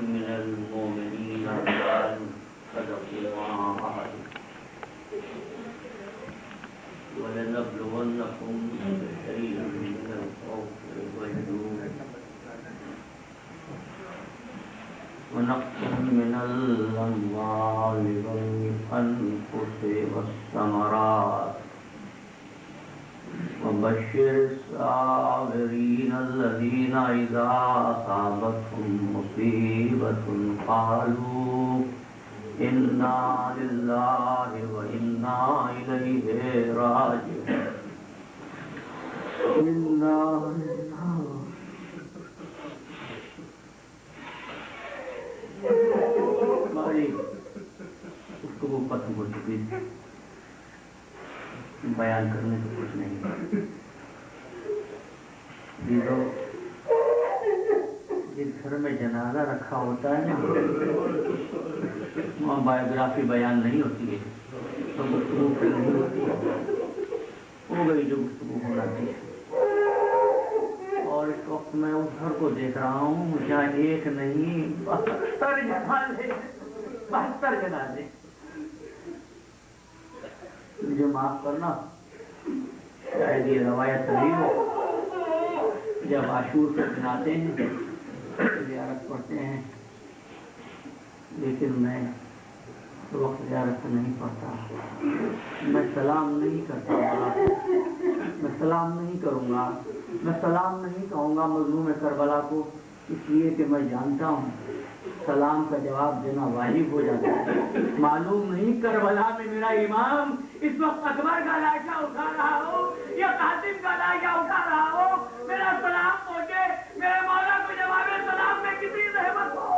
من المؤمنين رجال صدقوا ما عاهدوا ولنبلونكم بشيء من الخوف والجوع ونقص من الأموال والأنفس والثمرات وبشر الصابرين الذين إذا أصابتهم مصيبة قالوا إنا لله وإنا إليه راجعون إنا ہماری گفتگو ختم ہو چکی ہے، بیان کرنے سے کچھ نہیں۔ جس گھر میں جنازہ رکھا ہوتا ہے نا، وہاں بایوگرافی بیان نہیں ہوتی ہے، تو گفتگو پھر نہیں ہوتی ہے، ہو گئی جو گفتگو ہونا چاہیے۔ اور اس وقت میں اس گھر کو دیکھ رہا ہوں جہاں ایک نہیں 72 جنازے۔ مجھے معاف کرنا، شاید یہ روایت رہی ہو، جب عاشور سے بناتے ہیں زیارت پڑھتے ہیں، لیکن میں اس وقت زیارت نہیں پڑھتا، میں سلام نہیں کرتا، میں سلام نہیں کروں گا، میں سلام نہیں کہوں گا مظلوم کربلا کو، اس لیے کہ میں جانتا ہوں سلام کا جواب دینا واجب ہو جاتا ہے۔ معلوم نہیں کربلا میں میرا امام اس وقت اکبر کا لاشا اٹھا رہا ہو یا قاسم کا لاشا اٹھا رہا ہو، میرا سلام پہنچے، میرے مولا کو جواب سلام میں کتنی رحمت ہو۔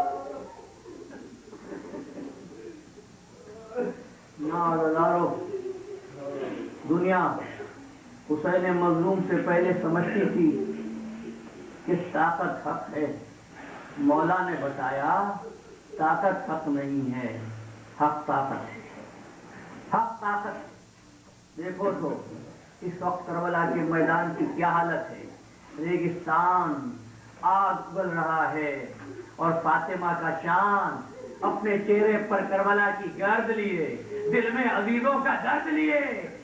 نارو دنیا حسین مظلوم سے پہلے سمجھتی تھی کہ طاقت حق ہے، مولا نے بتایا طاقت حق نہیں ہے، حق طاقت ہے، حق طاقت۔ دیکھو تو اس وقت کربلا کے میدان کی کیا حالت ہے، ریگستان آگ بل رہا ہے، اور فاطمہ کا شان اپنے چہرے پر کربلا کی گرد لیے، دل میں عزیزوں کا درد لیے،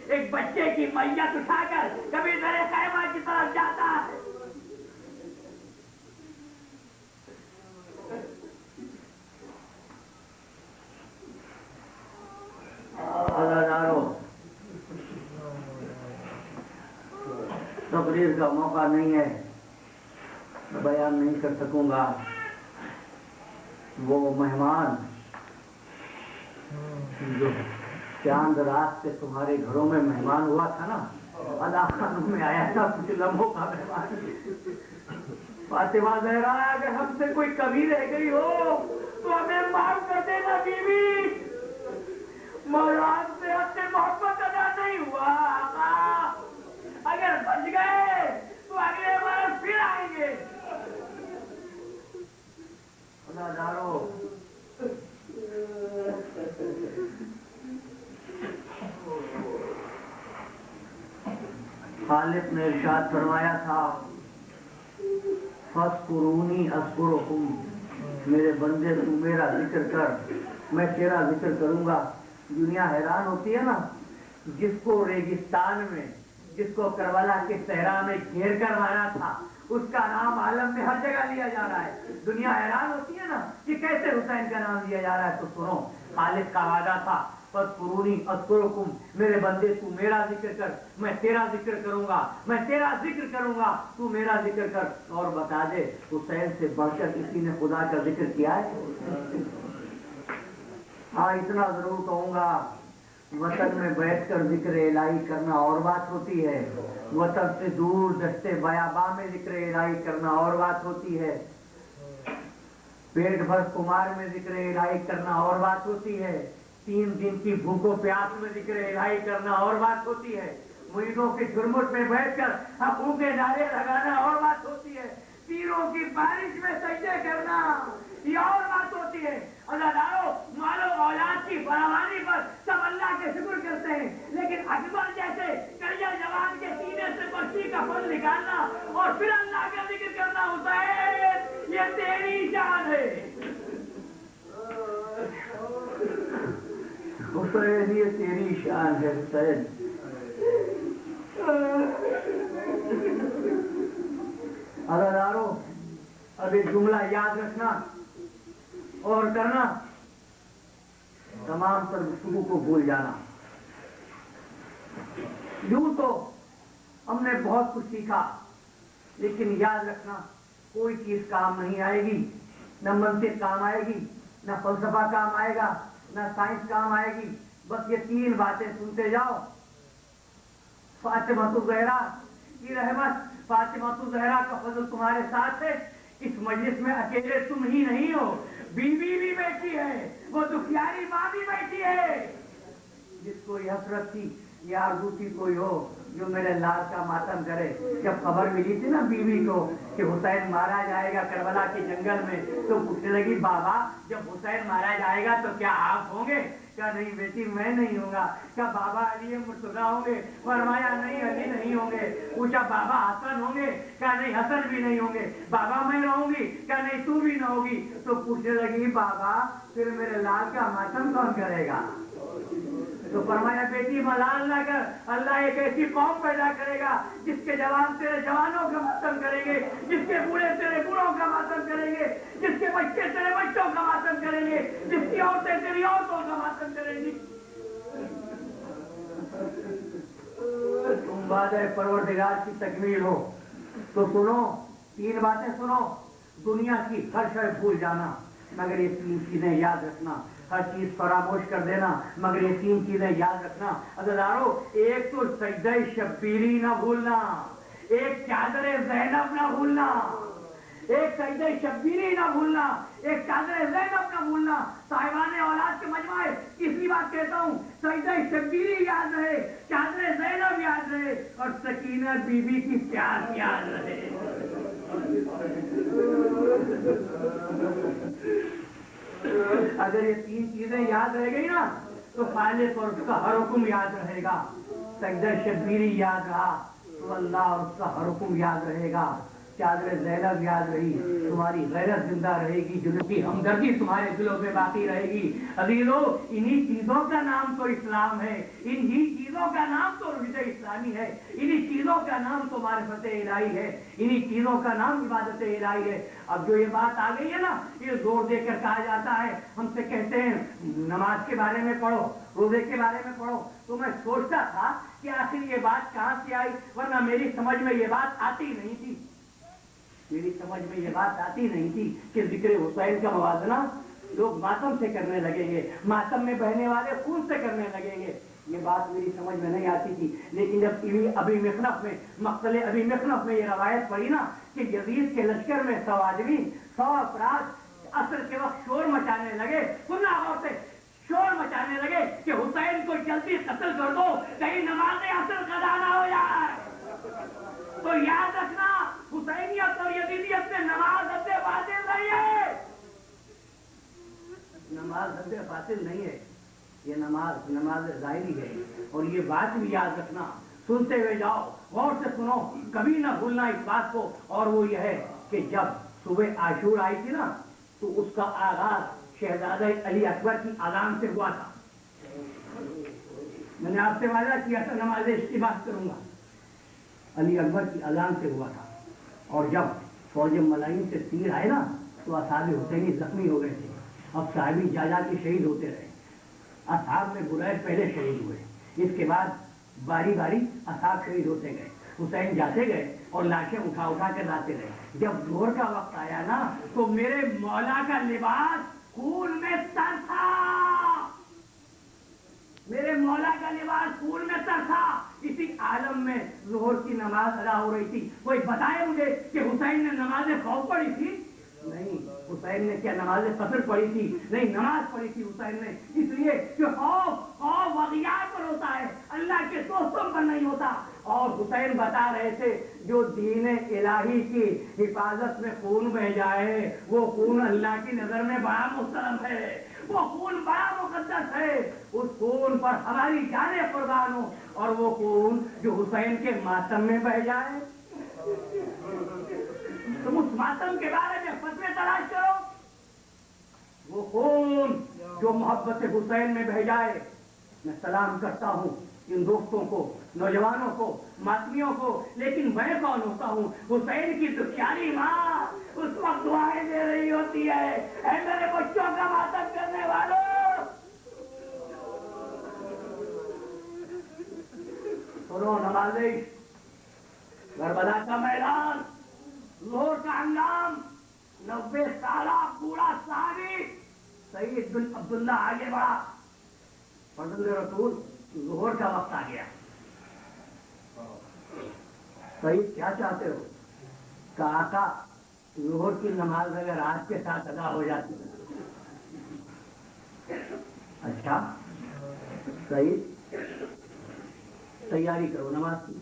ایک بچے کی میت اٹھا کر کبھی درے خیمہ کی طرف جاتا ہے۔ تقریر کا موقع نہیں ہے، میں بیان نہیں کر سکوں گا۔ وہ مہمان جو چاند رات سے تمہارے گھروں میں مہمان ہوا تھا نا، اللہ خانوں میں آیا تھا کچھ لمحوں کا مہمان۔ فاطمہ زہرا اگر ہم سے کوئی کمی رہ گئی ہو تو ہمیں معاف کر دینا بیوی، مولا سے اپنے محبت ادا نہیں ہوا، آقا اگر بچ گئے تو اگلے برس پھر آئیں گے۔ خدا دارو خالق نے ارشاد فرمایا تھا فَاذْكُرُونِي أَذْكُرُكُمْ، میرے بندے تو میرا ذکر کر، میں تیرا ذکر کروں گا۔ دنیا حیران ہوتی ہے نا، جس کو ریگستان میں، جس کو کربلا کے صحرا میں گھیر کر مارا تھا، اس کا نام عالم میں ہر جگہ لیا جا رہا ہے۔ دنیا حیران ہوتی ہے نا کہ کیسے حسین کا نام لیا جا رہا ہے، تو سنو، خالق کا وعدہ تھا فَاذْكُرُونِي أَذْكُرُكُمْ، میرے بندے تو میرا ذکر کر، میں تیرا ذکر کروں گا، میں تیرا ذکر کروں گا، تو میرا ذکر کر۔ اور بتا دے حسین سے بڑھ کر کسی نے خدا کا ذکر کیا ہے؟ ہاں اتنا ضرور کہوں گا، وطن میں بیٹھ کر ذکر الہی کرنا اور بات ہوتی ہے، وطن سے دور دشتے بیاباں میں ذکر الہی کرنا اور بات ہوتی ہے، پیٹ بھر کمار میں ذکر الہی کرنا اور بات ہوتی ہے، 3 دن کی بھوکو پیاس میں ذکر الہی کرنا اور بات ہوتی ہے، مریدوں کے جھرمٹ میں بیٹھ کر حقوق کے نعرے لگانا اور بات ہوتی ہے، تیروں کی بارش میں سجدے کرنا یہ اور بات ہوتی ہے۔ اللہ دارو مالو اولاد کی فراوانی پر سب اللہ کے شکر کرتے ہیں، لیکن اکبر جیسے کڑیا جوان کے سینے سے بچی کا پھل نکالنا اور پھر اللہ کا ذکر کرنا حسین یہ تیری شان ہے حسین. عزادارو اب ایک جملہ یاد رکھنا اور کرنا، تمام تر گفتگو کو بھول جانا. یوں تو ہم نے بہت کچھ سیکھا، لیکن یاد رکھنا کوئی چیز کام نہیں آئے گی. نہ منطق کام آئے گی، نہ فلسفہ کام آئے گا، نہ سائنس کام آئے گی. بس یہ تین باتیں سنتے جاؤ. فاطمہ الزہرا کی رحمت، فاطمہ الزہرا کا فضل تمہارے ساتھ ہے. اس مجلس میں اکیلے تم ہی نہیں ہو، بیوی بھی بیٹھی ہے، وہ دکھیاری ماں بھی بیٹھی ہے. جس کو یہ حسرت تھی، یہ آرزو تھی کوئی ہو جو میرے لال کا ماتم کرے. جب خبر ملی تھی نا بیوی کو کہ حسین مارا جائے گا کربلا کے جنگل میں، تو پوچھنے لگی بابا جب حسین مارا جائے گا تو کیا آپ ہوں گے؟ کہا نہیں بیٹی میں نہیں ہوں گا. کہا بابا علی مرتضیٰ ہوں گے؟ فرمایا نہیں علی نہیں ہوں گے. پوچھا بابا حسن ہوں گے؟ کہا نہیں حسن بھی نہیں ہوں گے. بابا میں رہوں گی؟ کہا نہیں تو بھی نہ ہوگی. تو پوچھنے لگی بابا پھر میرے لال کا ماتم کون کرے گا؟ تو فرمایا بیٹی ملال نہ کر، اللہ ایک ایسی قوم پیدا کرے گا جس کے جوان تیرے جوانوں کا ماتم کریں گے، جس کے بوڑھے تیرے بوڑھوں کا ماتم کریں گے، جس کے بچے تیرے بچوں کا ماتم کریں گے، جس کی عورتیں تیری عورتوں کا ماتم کریں گی. تم وعدہ پروردگار کی تکمیل ہو تو سنو، تین باتیں سنو. دنیا کی ہر شے بھول جانا مگر یہ تین چیزیں یاد رکھنا. ہر چیز فراموش کر دینا مگر یہ تین چیزیں یاد رکھنا. عزیزارو ایک تو سجدہ شبیری نہ بھولنا، ایک چادر زینب نہ بھولنا، ایک سجدہ شبیری نہ بھولنا، ایک چادر زینب نہ بھولنا. صاحبان اولاد کے مجمع ہے، اسی بات کہتا ہوں سجدہ شبیری یاد رہے، چادر زینب یاد رہے اور سکینہ بی بی کی پیار یاد رہے. اگر یہ تین چیزیں یاد رہ گئی نا تو خالق اور اس کا ہر حکم یاد رہے گا. سجدہ شبیری یاد رہا تو اللہ اور اس کا ہر حکم یاد رہے گا. چادر زینب یاد رہی، تمہاری غیرت زندہ رہے گی، جنوبی ہمدردی تمہارے دلوں میں باقی رہے گی. عزیزو انہی چیزوں کا نام تو اسلام ہے، انہی چیزوں کا نام تو رشد اسلامی ہے، انہی چیزوں کا نام تو معرفت الہی ہے، انہی چیزوں کا نام عبادت الہی ہے. اب جو یہ بات آ گئی ہے نا، یہ زور دے کر کہا جاتا ہے، ہم سے کہتے ہیں نماز کے بارے میں پڑھو، روزے کے بارے میں پڑھو. تو میں سوچتا تھا کہ آخر یہ بات کہاں سے آئی، ورنہ میری سمجھ میں یہ بات آتی نہیں تھی. میری سمجھ میں یہ بات آتی نہیں تھی کہ ذکر حسین کا موازنہ لوگ ماتم سے کرنے لگیں گے، ماتم میں بہنے والے خون سے کرنے لگیں گے. یہ بات میری سمجھ میں نہیں آتی تھی. لیکن جب ابی مخنف میں مقتل ابی مخنف میں یہ روایت پڑھی نا کہ یزید کے لشکر میں 100 آدمی 100 افراد عصر کے وقت شور مچانے لگے، سننا غور سے، شور مچانے لگے کہ حسین کو جلدی قتل کر دو کہیں نماز عصر قضا نہ ہو جائے. تو یاد رکھنا حسینیت اور یزیدیت میں نماز حد فاصل نہیں ہے، نماز حد فاصل نہیں ہے، یہ نماز ظاہری ہے. اور یہ بات بھی یاد رکھنا، سنتے ہوئے جاؤ، غور سے سنو، کبھی نہ بھولنا اس بات کو. اور وہ یہ ہے کہ جب صبح عاشور آئی تھی نا تو اس کا آغاز شہزادہ علی اکبر کی اذان سے ہوا تھا. میں نے آپ سے وعدہ کیا تھا نماز اشتباہ کروں گا، علی اکبر کی اذان سے ہوا تھا. اور جب فوج ملائم سے تیر آئے نا تو اصحاب حسینی زخمی ہو گئے تھے. اب صحابی جا جا کے شہید ہوتے رہے. اصحاب میں برائے پہلے شہید ہوئے، اس کے بعد باری باری اصحاب شہید ہوتے گئے. حسین جاتے گئے اور لاشیں اٹھا اٹھا کے لاتے رہے. جب ظہر کا وقت آیا نا تو میرے مولا کا لباس خون میں تر تھا، میرے مولا کا لباس خون میں تر تھا. اسی عالم میں ظہر کی نماز ادا ہو رہی تھی. کوئی بتائے مجھے کہ حسین نے نماز خوف پڑھی تھی؟ نہیں. حسین نے کیا نماز قصر پڑھی تھی؟ نہیں، نماز پڑھی تھی حسین نے. اس لیے کہ خوف وغیار پر ہوتا ہے، اللہ کے دوستوں پر نہیں ہوتا. اور حسین بتا رہے تھے جو دین الہی کی حفاظت میں خون بہ جائے وہ خون اللہ کی نظر میں بڑا محترم ہے، وہ خون بڑا مقدس ہے. اس خون پر ہماری جانیں قربان ہو. اور وہ خون جو حسین کے ماتم میں بہ جائے، تم اس ماتم کے بارے میں فتوے تلاش کرو. وہ خون جو محبت حسین میں بہ جائے میں سلام کرتا ہوں ان دوستوں کو، نوجوانوں کو، ماتمیوں کو، لیکن میں کون ہوتا ہوں؟ حسین کی تو پیاری ماں اس وقت دعائیں دے رہی ہوتی ہے، اے میرے بچوں کا ماتم کرنے والوں، سنو نوازش، کربلا کا میدان، لاہور کا انجام، 90 سالہ بوڑھا صحابی سعید بن عبداللہ آگے بڑھا، فرزند رسول ظہر کا وقت آ گیا، سعید کیا چاہتے ہو؟ کہا آقا ظہر کی نماز اگر آج کے ساتھ ادا ہو جاتی اچھا سعید تیاری کرو نماز کی،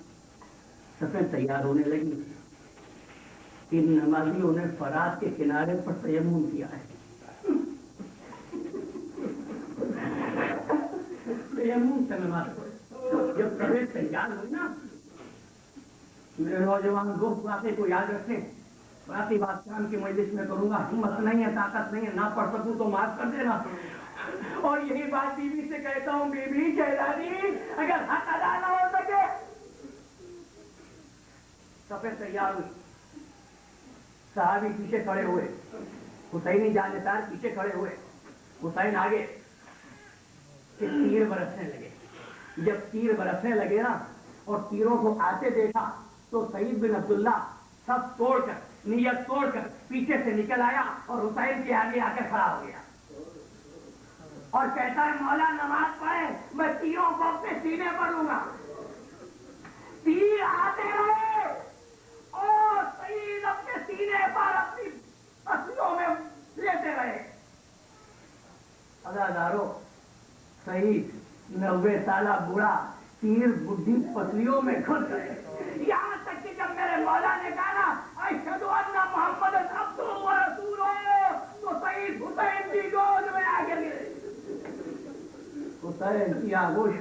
صفیں تیار ہونے لگی، ان نمازیوں نے فرات کے کنارے پر تیمم کیا ہے، تیمم سے نماز پڑھے، جب صفیں تیار ہوئی نا، میرے نوجوان دوست واقعے کو یاد رکھیں، باقی بات شام کی مجلس میں کروں گا، ہمت نہیں ہے، طاقت نہیں ہے، نہ پڑھ سکوں تو معاف کر دینا، اور یہی بات بیوی سے کہتا ہوں، بیوی شہزادی اگر حق ادا نہ ہو سکے، صفیں تیار ہوئی، صحابی پیچھے کھڑے ہوئے، حسینی جانثار پیچھے کھڑے ہوئے، حسین آگے، کہ تیر برسنے لگے، جب تیر برسنے لگے نا اور تیروں کو آتے دیکھا تو سعید بن عبداللہ سب توڑ کر، نیت توڑ کر پیچھے سے نکل آیا اور حسین کے آگے آ کر کھڑا ہو گیا اور کہتا ہے مولا نماز پڑھے، میں تیروں کو اپنے سینے پر لوں گا، تیر آتے رہے اور سعید اپنے سینے پر اپنی پسلیوں میں لیتے رہے، ادادارو سعید 90 سالہ بوڑھا تیر بڈھی پسلیوں میں گھس گئے، یہاں تک کہ جب میرے مولا نے کہا نا اشہد ان محمد عبدہ و رسولہ، تو سعید حسین کی گود میں آ کے گرے، حسین کی آغوش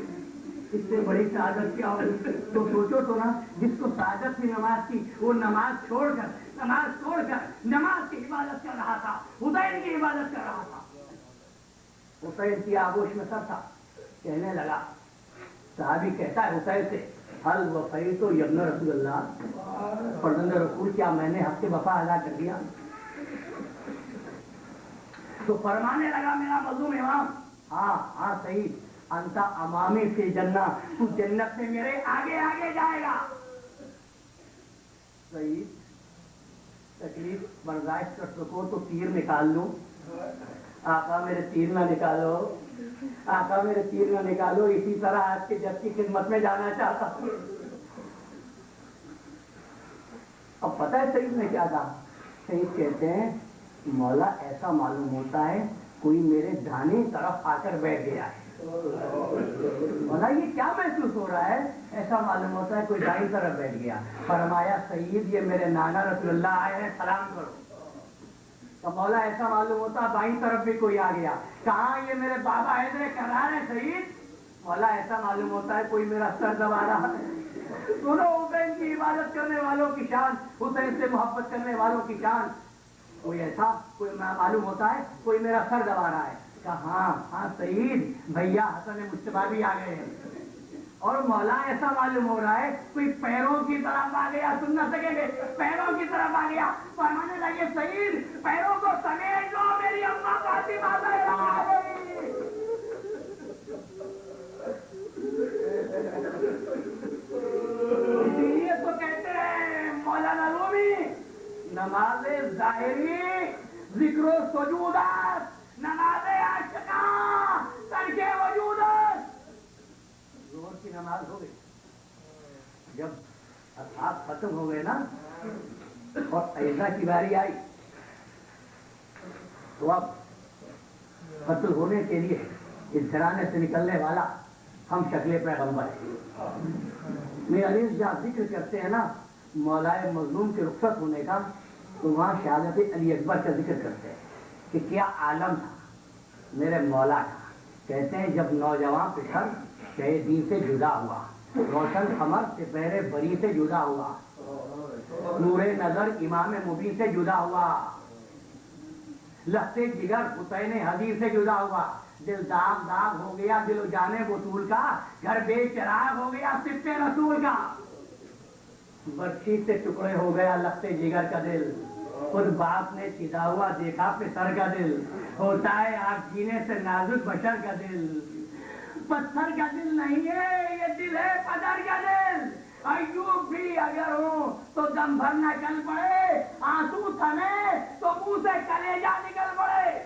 اس سے بڑی سعادت کیا ہوئی؟ تو سوچو تو نا، جس کو سعادت کی نماز کی، وہ نماز چھوڑ کر نماز کی عبادت کر رہا تھا، حسین کی عبادت کر رہا تھا، حسین کی آغوش میں سر تھا، کہنے لگا، صحابی کہتا ہے حسین سے، حل وفیت ابن رسول اللہ، فرزند رسول کیا میں نے حق وفا ادا کر دیا؟ تو فرمانے لگا میرا مظلوم امام، ہاں سعید، انت امامی فی جنہ، تو جنت میں میرے آگے آگے جائے گا، سعید تکلیف برداشت کر سکو تو تیر نکال لوں؟ آقا میرے تیر نہ نکالو، آقا میرے تیر نہ نکالو، اسی طرح آپ کے جد کی خدمت میں جانا چاہتا ہوں۔ اب پتہ ہے سعید نے کیا کہا؟ سعید کہتے ہیں مولا ایسا معلوم ہوتا ہے کوئی میرے دھانی طرف آ کر بیٹھ گیا ہے، مولا یہ کیا محسوس ہو رہا ہے؟ ایسا معلوم ہوتا ہے کوئی دائیں طرف بیٹھ گیا، فرمایا سعید یہ میرے نانا رسول اللہ آئے ہیں، سلام کرو، تو مولا ایسا معلوم ہوتا بائیں طرف بھی کوئی آ گیا، کہاں یہ میرے بابا حیدر کرار ہے سعید، مولا ایسا معلوم ہوتا ہے کوئی میرا سر دبا رہا ہے، سنو حسین کی عبادت کرنے والوں کی شان، حسین سے محبت کرنے والوں کی شان، کوئی ایسا کوئی معلوم ہوتا ہے کوئی میرا سر دبا رہا ہے، کہا ہاں سعید بھیا حسن مصطفیٰ بھی آ گئے ہیں، اور مولا ایسا معلوم ہو رہا ہے کوئی پیروں کی طرف آ گیا، سن نہ سکیں گے، پیروں کی طرف آ گیا، فرمانے لگے سعید پیروں کو سمیٹ لو، میری اماں فاطمہ زہرا آ گئی، اسی لیے تو کہتے ہیں مولانا رومی، نماز ظاہری ذکر و سجودات، نماز عاشقاں ترک وجودات، ظہر کی نماز ہو گئی، جب اصحاب ختم ہو گئے نا اور عیسیٰ کی باری آئی تو اب قتل ہونے کے لیے اس گھرانے سے نکلنے والا ہم شکل پیغمبر ہیں، میرے علی جہاں ذکر کرتے ہیں نا مولائے مظلوم کے رخصت ہونے کا، تو وہاں شہادت علی اکبر کا ذکر کرتے ہیں کہ کیا عالم تھا میرے مولا کا، کہتے ہیں جب نوجوان پٹھر شہ دین سے جدا ہوا، روشن قمر سے پہرے بری سے جدا ہوا، نور نظر امام مبین سے جدا ہوا، لختے جگر حسین حضیر سے جدا ہوا، دل داغ داغ ہو گیا دل و جانے بطول کا، گھر بے چراغ ہو گیا صفت رسول کا، برچھی سے ٹکڑے ہو گیا لختے جگر کا دل، خود باپ نے چدا ہوا دیکھا پسر کا دل، ہوتا ہے آپ جینے سے نازک بشر کا دل، پتھر کا دل نہیں ہے یہ دل ہے پدر کا دل، ایوب بھی اگر ہو تو دم بھر نہ چل پڑے، آنسو تھمے تو منہ سے کلیجہ نکل پڑے۔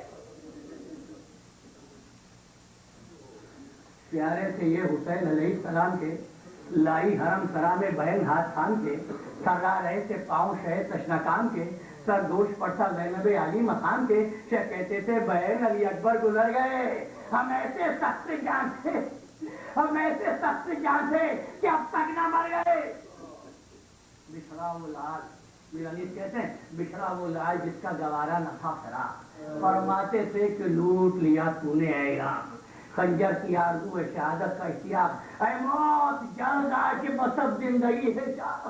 پیارے تھے یہ حسین علیہ السلام کے، لائی حرم سرا میں بہن ہاتھ تھام کے، سرا رہے تھے پاؤں شہ تشنکام کے، سر دوش پڑتا زینب علی مقام کے، شہ کہتے تھے بہن علی اکبر گزر گئے، ہم ایسے سخت جان تھے، ہم ایسے سخت جان تھے کہ اب تک نہ مر گئے۔ بچھڑا وہ لال، میرانیس کہتے ہیں بچھڑا وہ لال جس کا گوارا نہ تھا فراق، فرماتے تھے کہ لوٹ لیا تو نے اے عراق، خنجر کی آرزو ہے شہادت کا اشتیاق، اے موت جلد آ کے مصب زندگی ہے چاق۔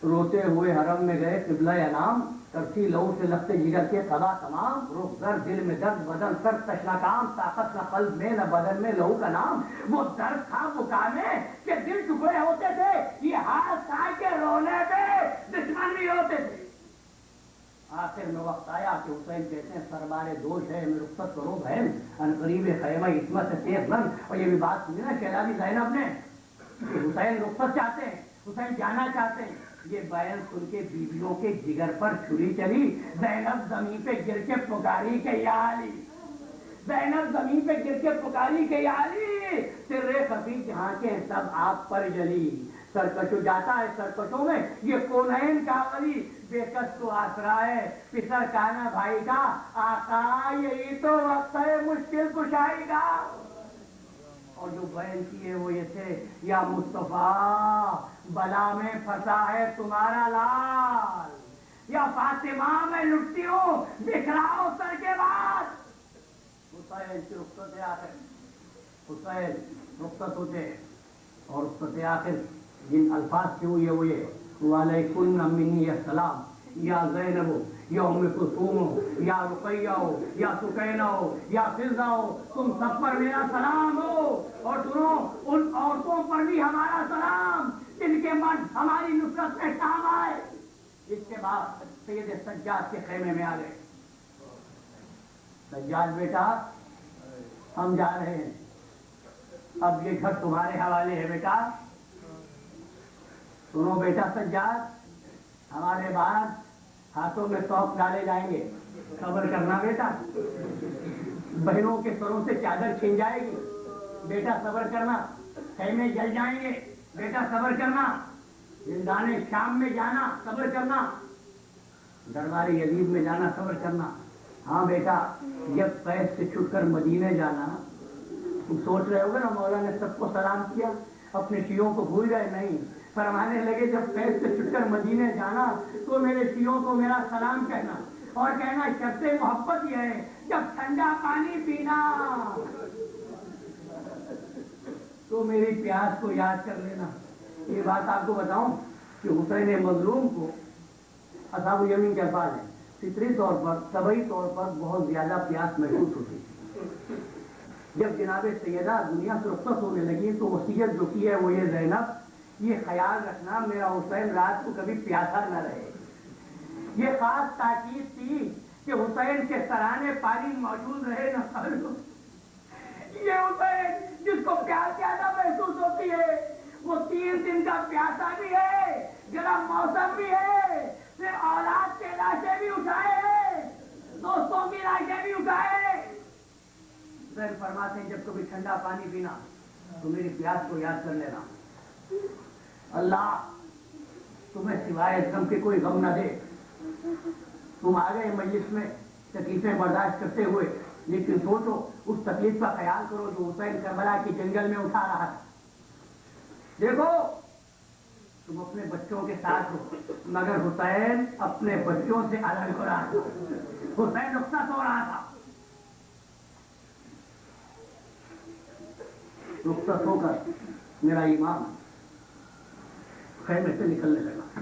روتے ہوئے حرم میں گئے قبلہ انام، ترسی لہو سے لختے جگر کے قضا تمام، رخ در دل میں درد بدن سر تشنا کام، طاقت نہ قلب میں نہ بدن میں لہو کا نام، وہ درد تھا بکا میں کہ دل ٹکڑے ہوتے تھے، یہ ہاتھ تھا کہ رونے پہ دشمن بھی ہوتے تھے۔ آخر میں وقت آیا کہ حسین کہتے ہیں سربار دوش ہے میں رخصت کرو بہن، عنقریب خیمہ عصمت سے تیز بن، اور یہ بھی بات سنی نا شہزادی زینب نے کہ حسین رخصت چاہتے ہیں، حسین جانا چاہتے ہیں، یہ بیان سن کے بیویوں کے جگر پر چھری چلی، زینب زمین پہ گر کے پکاری کہ یا علی، زینب زمین پہ گر کے پکاری کہ یا علی، سر خفی جہاں کے سب آپ پر جلی، سرکشو جاتا ہے سرکشوں میں یہ کونین کا ولی، بے کس کو آسرا ہے پسر کانا بھائی کا، آقا یہی تو وقت ہے مشکل کشائی کا۔ اور جو بیان کیے وہ یہ تھے یا مصطفیٰ بلا میں پھنسا ہے تمہارا لال، یا فاطمہ میں لٹتی ہوں بکھراؤ سر کے بعد۔ حسین کی رخصت آخر، حسین رخصت ہوتے اور رخصت آخر جن الفاظ سے ہوئے وہ یہ وعلیکن منی السلام، یا زینب یا ام کلثوم یا رقیہ ہو یا سکینہ ہو یا فضہ ہو، تم سب پر میرا سلام ہو، اور سنو ان عورتوں پر بھی ہمارا سلام جن کے مرد ہماری نصرت میں کام آئے۔ اس کے بعد سید سجاد کے خیمے میں آ گئے، سجاد بیٹا ہم جا رہے ہیں، اب یہ گھر تمہارے حوالے ہے بیٹا، سنو بیٹا سجاد ہمارے بعد ہاتھوں میں توق ڈالے جائیں گے، صبر کرنا بیٹا، بہنوں کے سروں سے چادر چھین جائے گی، بیٹا صبر کرنا، خیمے جل جائیں گے، بیٹا صبر کرنا، زندان شام میں جانا صبر کرنا، دربار یزید میں جانا صبر کرنا، ہاں بیٹا جب قید سے چھٹ کر مدینے جانا، تم سوچ رہے ہوگے نا مولا نے سب کو سلام کیا، اپنے شیعوں کو بھول گئے؟ نہیں، فرمانے لگے جب قید سے چھٹ کر مدینے جانا تو میرے شیعوں کو میرا سلام کہنا، اور کہنا شرط محبت یہ ہے جب ٹھنڈا پانی پینا تو میری پیاس کو یاد کر لینا۔ یہ بات آپ کو بتاؤں کہ حسین مظلوم کو اصحاب الیمین کے الفاظ ہیں، فطری طور پر طبعی طور پر بہت زیادہ پیاس محسوس ہوتی۔ جب جناب سیدہ دنیا سے رخصت ہونے لگی تو وصیت جو کی ہے وہ یہ زینب یہ خیال رکھنا میرا حسین رات کو کبھی پیاسا نہ رہے، یہ خاص تاکید تھی کہ حسین کے سرانے پانی موجود رہے نہ، یہ حسین جس کو پیاس زیادہ محسوس ہوتی ہے وہ 3 دن کا پیاسا بھی ہے، گرم موسم بھی ہے، پھر اولاد کے لاشیں بھی اٹھائے ہیں، دوستوں کی لاشیں بھی اٹھائے۔ حسین فرماتے ہیں جب کبھی ٹھنڈا پانی پینا تو میری پیاس کو یاد کر لینا، اللہ تمہیں سوائے غم کے کوئی غم نہ دے، تم آ گئے مجلس میں تکلیفیں برداشت کرتے ہوئے، لیکن سوچو اس تکلیف کا خیال کرو جو حسین کربلا کے جنگل میں اٹھا رہا تھا۔ دیکھو تم اپنے بچوں کے ساتھ ہو مگر حسین اپنے بچوں سے الگ ہو رہا تھا، حسین رخصت ہو رہا تھا، رخصت ہو کر میرا امام خیمے سے نکلنے لگا،